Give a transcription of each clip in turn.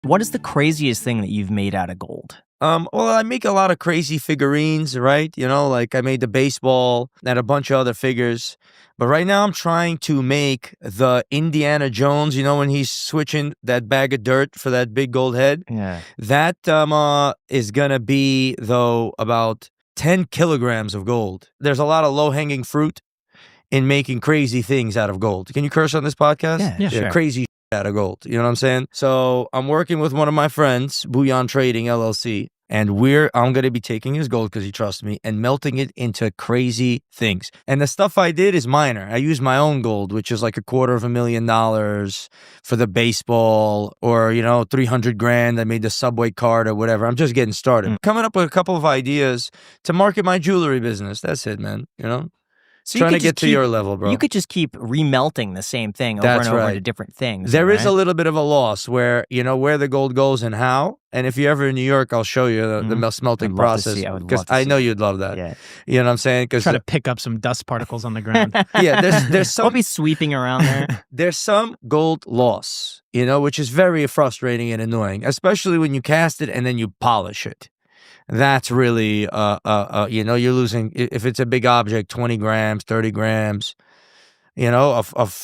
What is the craziest thing that you've made out of gold? Well, I make a lot of crazy figurines, right? You know, like I made the baseball and a bunch of other figures. But right now I'm trying to make the Indiana Jones, you know, when he's switching that bag of dirt for that big gold head. Yeah. That is gonna be, though, about 10 kilograms of gold. There's a lot of low-hanging fruit in making crazy things out of gold. Can you curse on this podcast? Yeah, sure. Crazy out of gold. You know what I'm saying? So I'm working with one of my friends, Bouillon Trading LLC, and I'm going to be taking his gold because he trusts me and melting it into crazy things. And the stuff I did is minor. I used my own gold, which is like $250,000 for the baseball, or, you know, 300 grand. I made the subway card or whatever. I'm just getting started. Coming up with a couple of ideas to market my jewelry business. That's it, man. You know? So Trying to get to your level, bro. You could just keep remelting the same thing over and over into different things. There is a little bit of a loss where, you know, where the gold goes and how. And if you're ever in New York, I'll show you the smelting process. Because I know you'd love that. Yeah. You know what I'm saying? Try to pick up some dust particles on the ground. Yeah, there's some... I'll be sweeping around there. There's some gold loss, you know, which is very frustrating and annoying, especially when you cast it and then you polish it. That's really, you know, you're losing, if it's a big object, 20 grams, 30 grams, you know,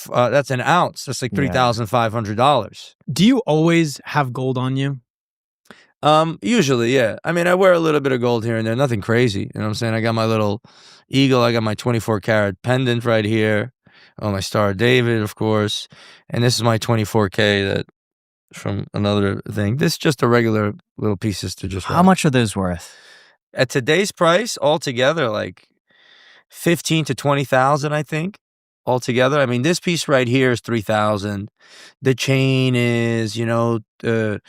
that's an ounce. That's like $3,500. Do you always have gold on you? Usually, yeah. I mean, I wear a little bit of gold here and there, nothing crazy. You know what I'm saying? I got my little eagle. I got my 24 karat pendant right here. Oh, my Star of David, of course. And this is my 24K that from another thing. This is just a regular little pieces to just How much are those worth? At today's price, altogether, like 15 to 20,000, I think, altogether. I mean, this piece right here is 3,000. The chain is, you know, 2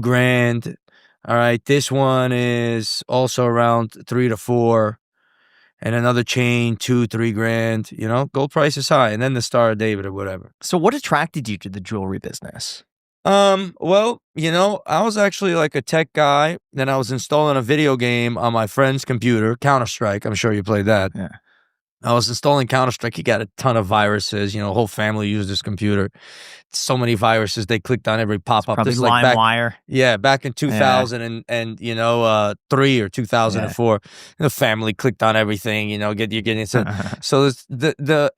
grand. All right, this one is also around 3 to 4. And another chain, 2, 3 grand. You know, gold price is high. And then the Star of David or whatever. So what attracted you to the jewelry business? Well, you know, I was actually like a tech guy. Then I was installing a video game on my friend's computer, Counter-Strike. I'm sure you played that. Yeah. I was installing Counter-Strike. He got a ton of viruses. You know, whole family used this computer. So many viruses. They clicked on every pop-up. Probably This is like LimeWire. Yeah, back in 2000 and you know, 3 or 2004. The family clicked on everything. You know, you're getting so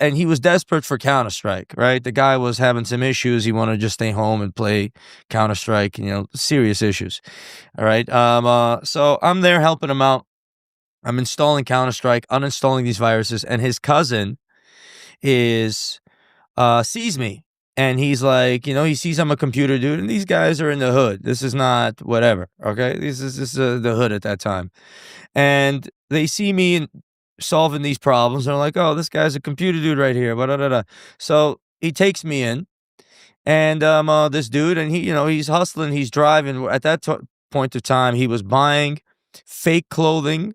and he was desperate for Counter-Strike. Right, the guy was having some issues. He wanted to just stay home and play Counter-Strike. You know, serious issues. All right. So I'm there helping him out. I'm installing Counter-Strike, uninstalling these viruses, and his cousin sees me, and he's like, you know, he sees I'm a computer dude, and these guys are in the hood. This is not whatever, okay? This is the hood at that time, and they see me solving these problems, and they're like, oh, this guy's a computer dude right here. Blah, blah, blah, blah. So he takes me in, and this dude, and he, you know, he's hustling, he's driving. At that point of time, he was buying fake clothing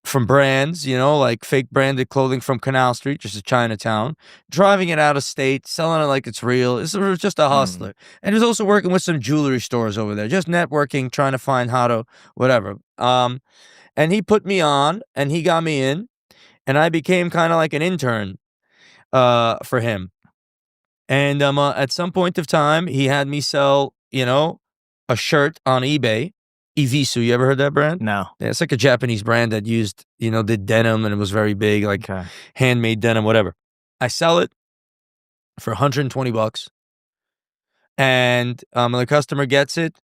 from brands, you know, like fake branded clothing from Canal Street, just a Chinatown, driving it out of state, selling it like it's real. This was just a hustler. And he was also working with some jewelry stores over there, just networking, trying to find how to, whatever. And he put me on, and he got me in, and I became kind of like an intern for him. And at some point of time, he had me sell, you know, a shirt on eBay. Evisu, you ever heard that brand? No. Yeah, it's like a Japanese brand that used, you know, did denim, and it was very big, like handmade denim, whatever. I sell it for $120, and the customer gets it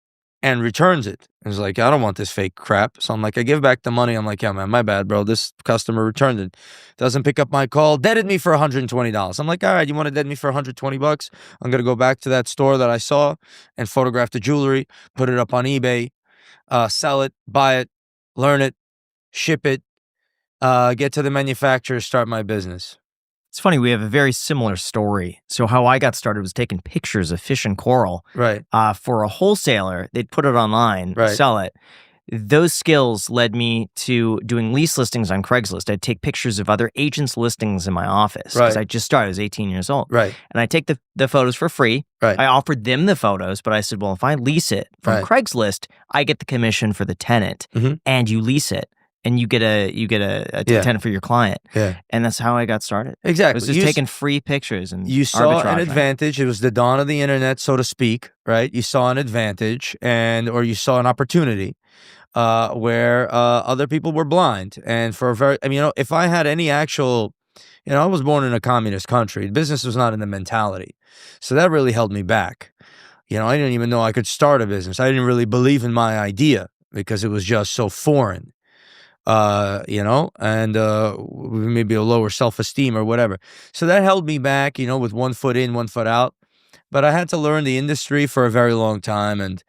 and returns it. And he's like, I don't want this fake crap. So I'm like, I give back the money. I'm like, yeah, man, my bad, bro. This customer returned it. Doesn't pick up my call. Deaded me for $120. I'm like, all right, you want to dead me for $120? I'm going to go back to that store that I saw and photograph the jewelry, put it up on eBay. Sell it, buy it, learn it, ship it, get to the manufacturer, start my business. It's funny, we have a very similar story. So how I got started was taking pictures of fish and coral. Right. For a wholesaler. They'd put it online, sell it. Those skills led me to doing lease listings on Craigslist. I'd take pictures of other agents' listings in my office because I just started. I was 18 years old. Right. And I take the photos for free. Right. I offered them the photos, but I said, well, if I lease it from Craigslist, I get the commission for the tenant, and you lease it. and you get a tenant for your client. Yeah. And that's how I got started. Exactly. It was just taking free pictures and you saw an arbitrage, advantage. Right? It was the dawn of the internet, so to speak, right? You saw an advantage or you saw an opportunity where other people were blind. And for a very, I mean, if I had any actual, I was born in a communist country. Business was not in the mentality. So that really held me back. I didn't even know I could start a business. I didn't really believe in my idea because it was just so foreign. And maybe a lower self-esteem or whatever. So that held me back, with one foot in, one foot out. But I had to learn the industry for a very long time, and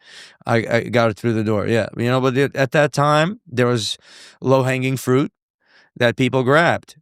I got it through the door. Yeah, but at that time, there was low-hanging fruit that people grabbed.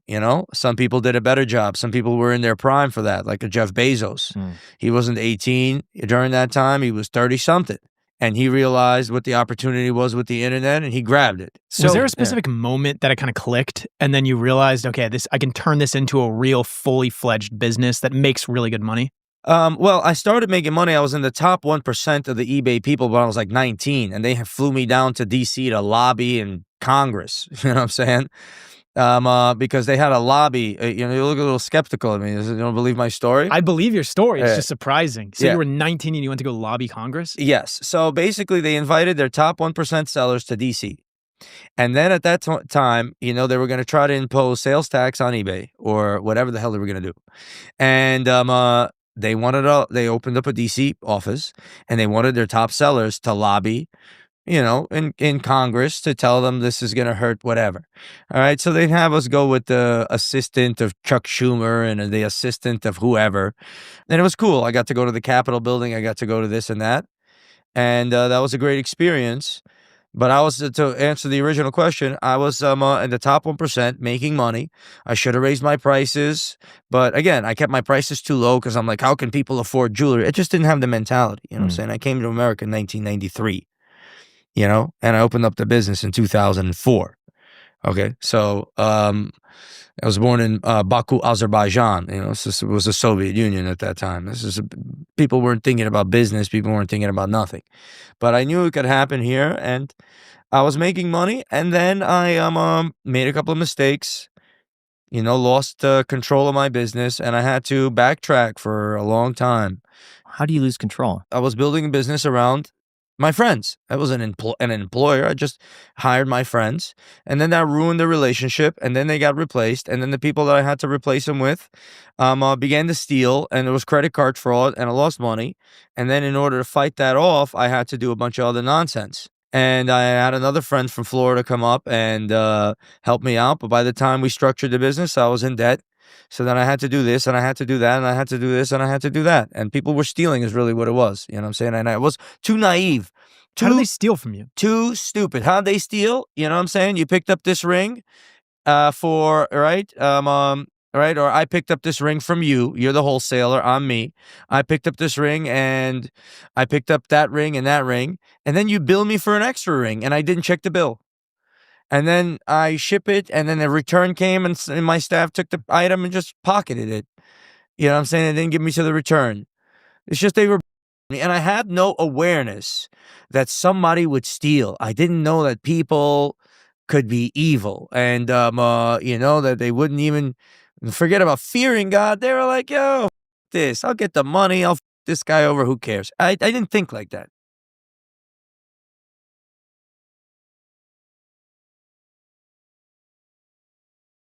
Some people did a better job. Some people were in their prime for that, like a Jeff Bezos. He wasn't 18 during that time. He was 30-something. And he realized what the opportunity was with the internet, and he grabbed it. So, was there a specific moment that it kind of clicked, and then you realized, okay, I can turn this into a real, fully fledged business that makes really good money? Well, I started making money. I was in the top 1% of the eBay people when I was like 19, and they flew me down to D.C. to lobby in Congress. You know what I'm saying? Because they had a lobby. You look a little skeptical. I mean, you don't believe my story? I believe your story. It's just surprising. So you were 19 and you went to go lobby Congress? Yes. So basically, they invited their top 1% sellers to D.C. And then at that time, they were going to try to impose sales tax on eBay or whatever the hell they were going to do. And they opened up a D.C. office, and they wanted their top sellers to lobby, in Congress to tell them this is going to hurt whatever. All right. So they'd have us go with the assistant of Chuck Schumer and the assistant of whoever. And it was cool. I got to go to the Capitol building. I got to go to this and that. And that was a great experience. But I was, to answer the original question, I was in the top 1% making money. I should have raised my prices. But again, I kept my prices too low because I'm like, how can people afford jewelry? It just didn't have the mentality. You know what I'm saying? I came to America in 1993. And I opened up the business in 2004. Okay, so I was born in Baku, Azerbaijan. It was the Soviet Union at that time. People weren't thinking about business. People weren't thinking about nothing. But I knew it could happen here, and I was making money. And then I made a couple of mistakes. Lost control of my business, and I had to backtrack for a long time. How do you lose control? I was building a business around my friends. I was an employer. I just hired my friends, and then that ruined the relationship, and then they got replaced, and then the people that I had to replace them with began to steal, and there was credit card fraud, and I lost money. And then in order to fight that off, I had to do a bunch of other nonsense. And I had another friend from Florida come up and help me out, but by the time we structured the business, I was in debt. So then I had to do this, and I had to do that, and I had to do this, and I had to do that. And people were stealing is really what it was. You know what I'm saying? And I was too naive. How did they steal from you? Too stupid. How'd they steal? You know what I'm saying? You picked up this ring right? Right? Or I picked up this ring from you. You're the wholesaler. I'm me. I picked up this ring, and I picked up that ring and that ring. And then you bill me for an extra ring, and I didn't check the bill. And then I ship it, and then the return came, and my staff took the item and just pocketed it. You know what I'm saying? They didn't give me to the return. It's just they were, and I had no awareness that somebody would steal. I didn't know that people could be evil, and that they wouldn't even forget about fearing God. They were like, "Yo, this, I'll get the money. I'll this guy over. Who cares?" I didn't think like that.